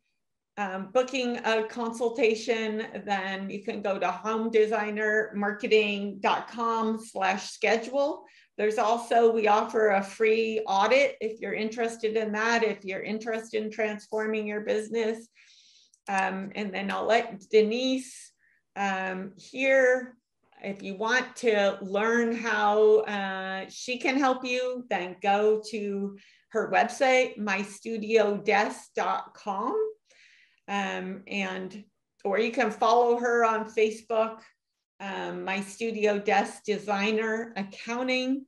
booking a consultation, then you can go to homedesignermarketing.com/schedule. There's also, we offer a free audit if you're interested in that, if you're interested in transforming your business. And then I'll let Denise here, if you want to learn how she can help you, then go to her website, mystudiodesk.com. Or you can follow her on Facebook, My Studio Desk Designer Accounting.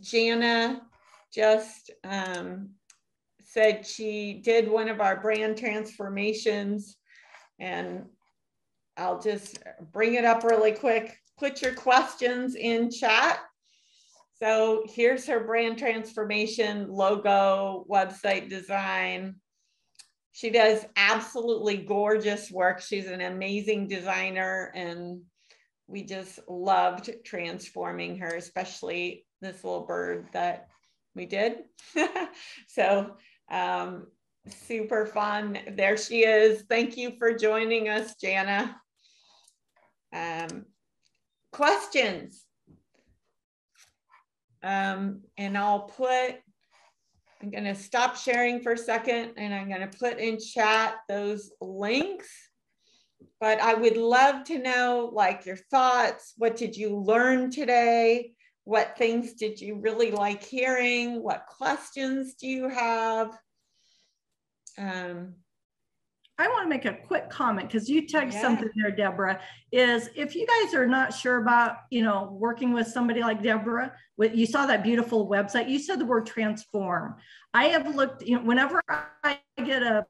Jana just said she did one of our brand transformations, and I'll just bring it up really quick. Put your questions in chat. So here's her brand transformation, logo, website design. She does absolutely gorgeous work. She's an amazing designer, and we just loved transforming her, especially this little bird that we did. So super fun. There she is. Thank you for joining us, Jana. Questions? And I'm going to stop sharing for a second, and I'm going to put in chat those links. But I would love to know, like, your thoughts. What did you learn today? What things did you really like hearing? What questions do you have? I want to make a quick comment, because you text something there, Deborah, is if you guys are not sure about, you know, working with somebody like Deborah, you saw that beautiful website, you said the word transform. I have looked, you know, whenever I get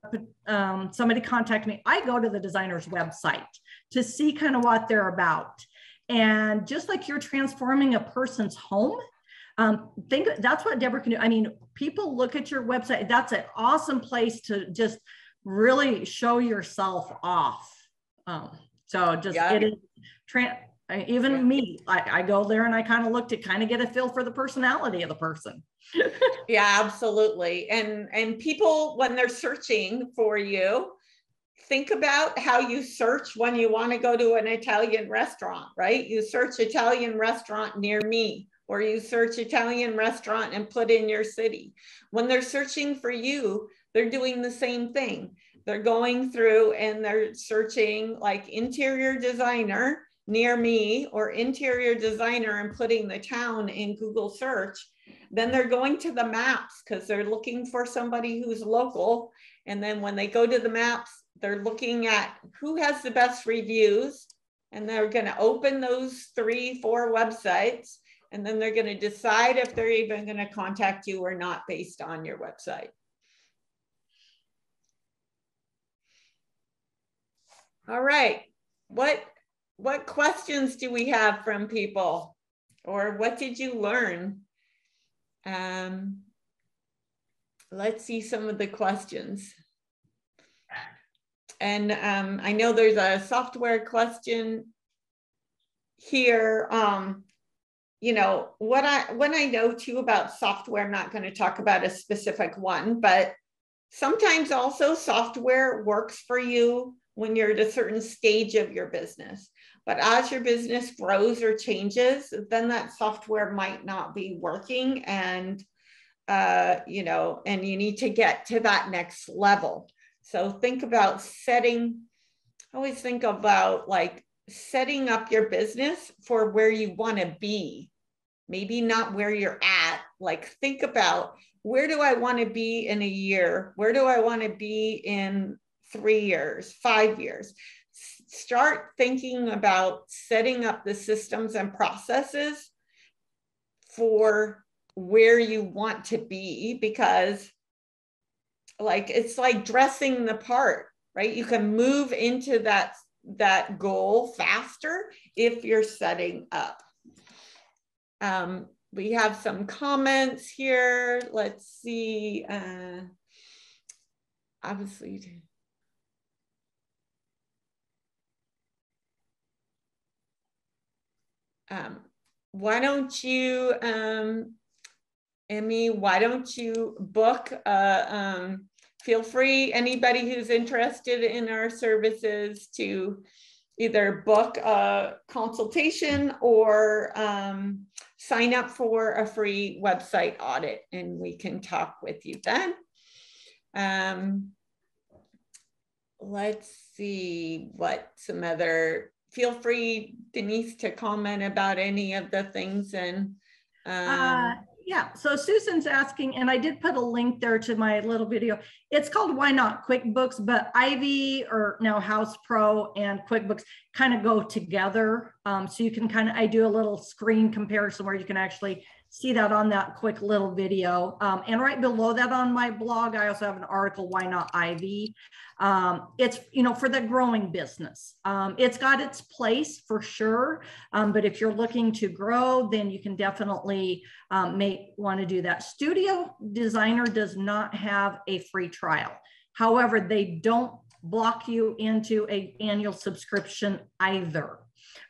somebody contact me, I go to the designer's website to see kind of what they're about. And just like you're transforming a person's home, think that's what Deborah can do. I mean, people look at your website. That's an awesome place to just really show yourself off. So just it is Even me, I go there and I kind of look to kind of get a feel for the personality of the person. Yeah, absolutely. And people, when they're searching for you, think about how you search when you want to go to an Italian restaurant, right? You search Italian restaurant near me, or you search Italian restaurant and put in your city. When they're searching for you, they're doing the same thing. They're going through and they're searching like interior designer near me or interior designer and putting the town in Google search. Then they're going to the maps because they're looking for somebody who's local. And then when they go to the maps, they're looking at who has the best reviews, and they're going to open those 3-4 websites, and then they're going to decide if they're even going to contact you or not based on your website. All right. What questions do we have from people, or what did you learn? Let's see some of the questions. And I know there's a software question here. You know, when I know too about software, I'm not going to talk about a specific one, but sometimes also software works for you when you're at a certain stage of your business. But as your business grows or changes, then that software might not be working, and you know, and you need to get to that next level. So think about always think about like setting up your business for where you want to be, maybe not where you're at. Like think about, where do I want to be in a year? Where do I want to be in 3 years, 5 years? Start thinking about setting up the systems and processes for where you want to be, because like it's like dressing the part, right? You can move into that goal faster if you're setting up. We have some comments here. Let's see. Obviously. Why don't you, Emmy, why don't you book, feel free, anybody who's interested in our services, to either book a consultation or sign up for a free website audit, and we can talk with you then. Let's see what some other, feel free, Denise, to comment about any of the things. And yeah, so Susan's asking, and I did put a link there to my little video. It's called Why Not QuickBooks, but Ivy, or now House Pro, and QuickBooks kind of go together. So you can kind of, I do a little screen comparison where you can actually see that on that quick little video. And right below that on my blog, I also have an article, Why Not Ivy? It's, you know, for the growing business. It's got its place for sure. But if you're looking to grow, then you can definitely may want to do that. Studio Designer does not have a free trial. However, they don't block you into an annual subscription either,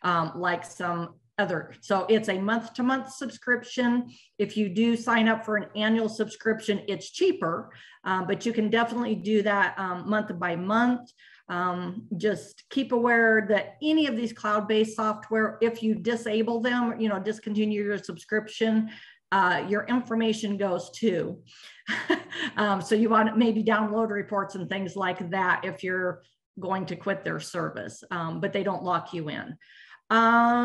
like some other. So it's a month-to-month subscription. If you do sign up for an annual subscription, it's cheaper, but you can definitely do that month by month. Just keep aware that any of these cloud-based software, if you disable them, you know, discontinue your subscription, your information goes too. So you want to maybe download reports and things like that if you're going to quit their service, but they don't lock you in.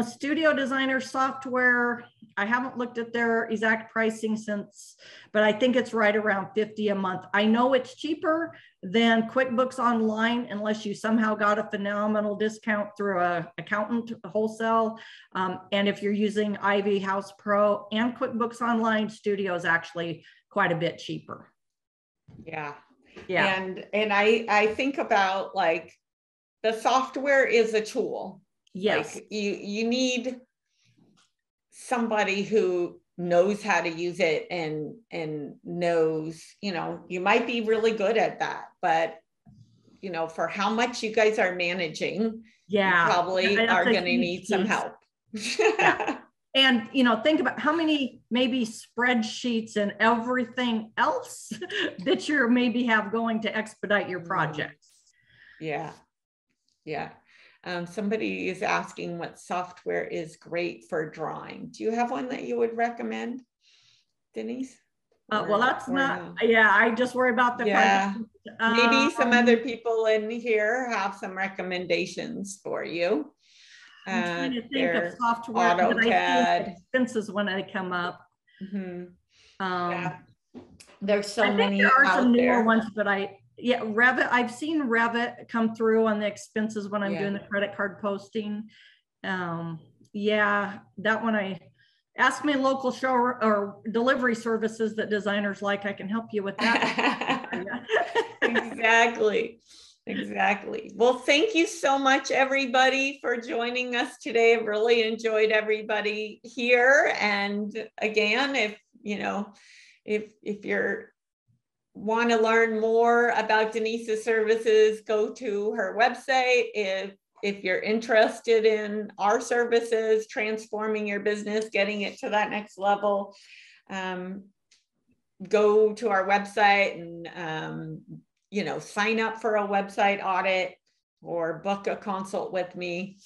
Studio Designer software, I haven't looked at their exact pricing since, but I think it's right around $50 a month. I know it's cheaper than QuickBooks Online, unless you somehow got a phenomenal discount through an accountant wholesale. And if you're using Ivy, House Pro, and QuickBooks Online, Studio is actually quite a bit cheaper. Yeah. Yeah. And I think about, like, the software is a tool. Yes. Like you need somebody who knows how to use it and knows, you know, you might be really good at that, but you know, for how much you guys are managing, Yeah. You probably That's are a going to huge need some piece. help. Yeah. And, you know, think about how many maybe spreadsheets and everything else that you maybe have going to expedite your projects. Yeah. Yeah. Somebody is asking what software is great for drawing. Do you have one that you would recommend, Denise? Well, that's not, yeah, I just worry about the yeah. project. Maybe some other people in here have some recommendations for you. I'm trying to think of software that I see expenses when I come up. Yeah. There's so many there are some newer out ones, but Revit, I've seen Revit come through on the expenses when I'm doing the credit card posting. Yeah, that one ask me local show or delivery services that designers like, I can help you with that. Exactly. Exactly. Well, thank you so much, everybody, for joining us today. I've really enjoyed everybody here. And again, if you're want to learn more about Denise's services, go to her website. If you're interested in our services, transforming your business, getting it to that next level, go to our website and sign up for a website audit or book a consult with me.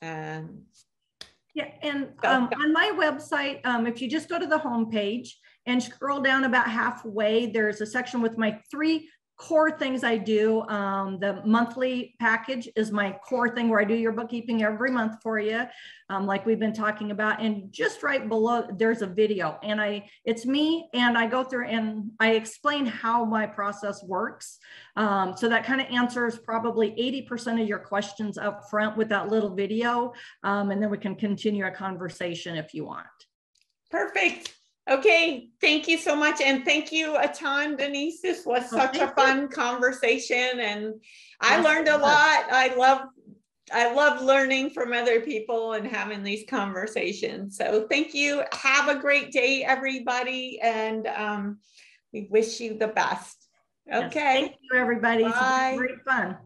Yeah, and on my website, if you just go to the homepage and scroll down about halfway, there's a section with my 3 core things I do. The monthly package is my core thing where I do your bookkeeping every month for you, like we've been talking about. And just right below, there's a video, and it's me, and I go through and I explain how my process works. So that kind of answers probably 80% of your questions up front with that little video. And then we can continue a conversation if you want. Perfect. Okay, thank you so much. And thank you a ton, Denise. This was such a fun conversation, and I learned a lot. I love learning from other people and having these conversations. So thank you. Have a great day, everybody. And we wish you the best. Okay. Thank you, everybody. Bye. It's been great fun.